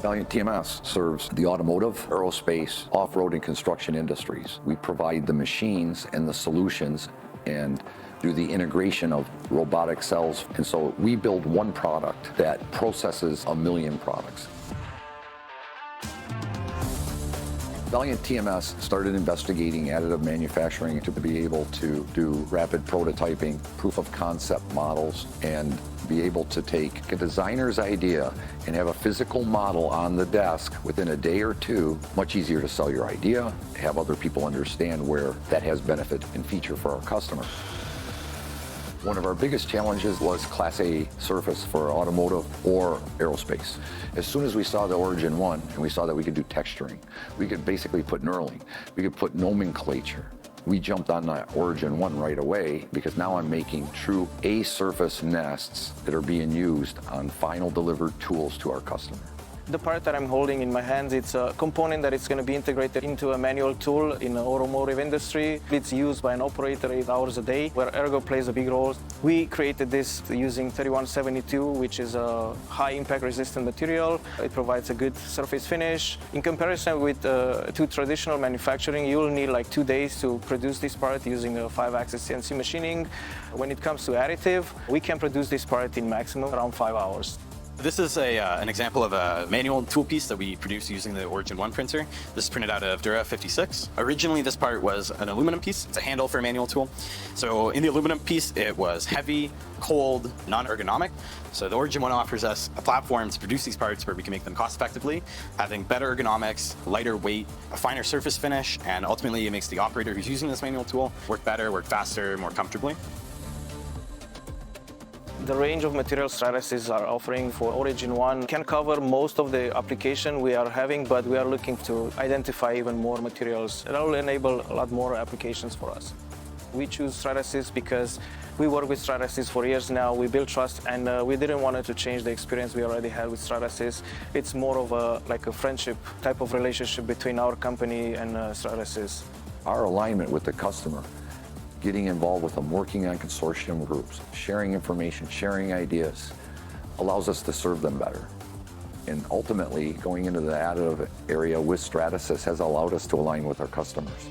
Valiant TMS serves the automotive, aerospace, off-road, and construction industries. We provide the machines and the solutions and do the integration of robotic cells. And so we build one product that processes 1 million products. Valiant TMS started investigating additive manufacturing to be able to do rapid prototyping, proof of concept models, and be able to take a designer's idea and have a physical model on the desk within a day or two. Much easier to sell your idea, have other people understand where that has benefit and feature for our customer. One of our biggest challenges was Class A surface for automotive or aerospace. As soon as we saw the Origin 1 and we saw that we could do texturing, we could basically put knurling, we could put nomenclature. We jumped on that Origin 1 right away because now I'm making true A-surface nests that are being used on final delivered tools to our customer. The part that I'm holding in my hands, it's a component that is going to be integrated into a manual tool in the automotive industry. It's used by an operator 8 hours a day, where ergo plays a big role. We created this using 3172, which is a high impact resistant material. It provides a good surface finish. In comparison with to traditional manufacturing, you'll need like 2 days to produce this part using a 5-axis CNC machining. When it comes to additive, we can produce this part in maximum around 5 hours. This is an example of a manual tool piece that we produced using the Origin 1 printer. This is printed out of Dura 56. Originally, this part was an aluminum piece. It's a handle for a manual tool. So in the aluminum piece, it was heavy, cold, non-ergonomic. So the Origin 1 offers us a platform to produce these parts where we can make them cost effectively, having better ergonomics, lighter weight, a finer surface finish, and ultimately it makes the operator who's using this manual tool work better, work faster, more comfortably. The range of material Stratasys are offering for Origin 1 can cover most of the application we are having, but we are looking to identify even more materials. That will enable a lot more applications for us. We choose Stratasys because we work with Stratasys for years now. We build trust, and we didn't want to change the experience we already had with Stratasys. It's more of a friendship type of relationship between our company and Stratasys. Our alignment with the customer, getting involved with them, working on consortium groups, sharing information, sharing ideas, allows us to serve them better. And ultimately, going into the additive area with Stratasys has allowed us to align with our customers.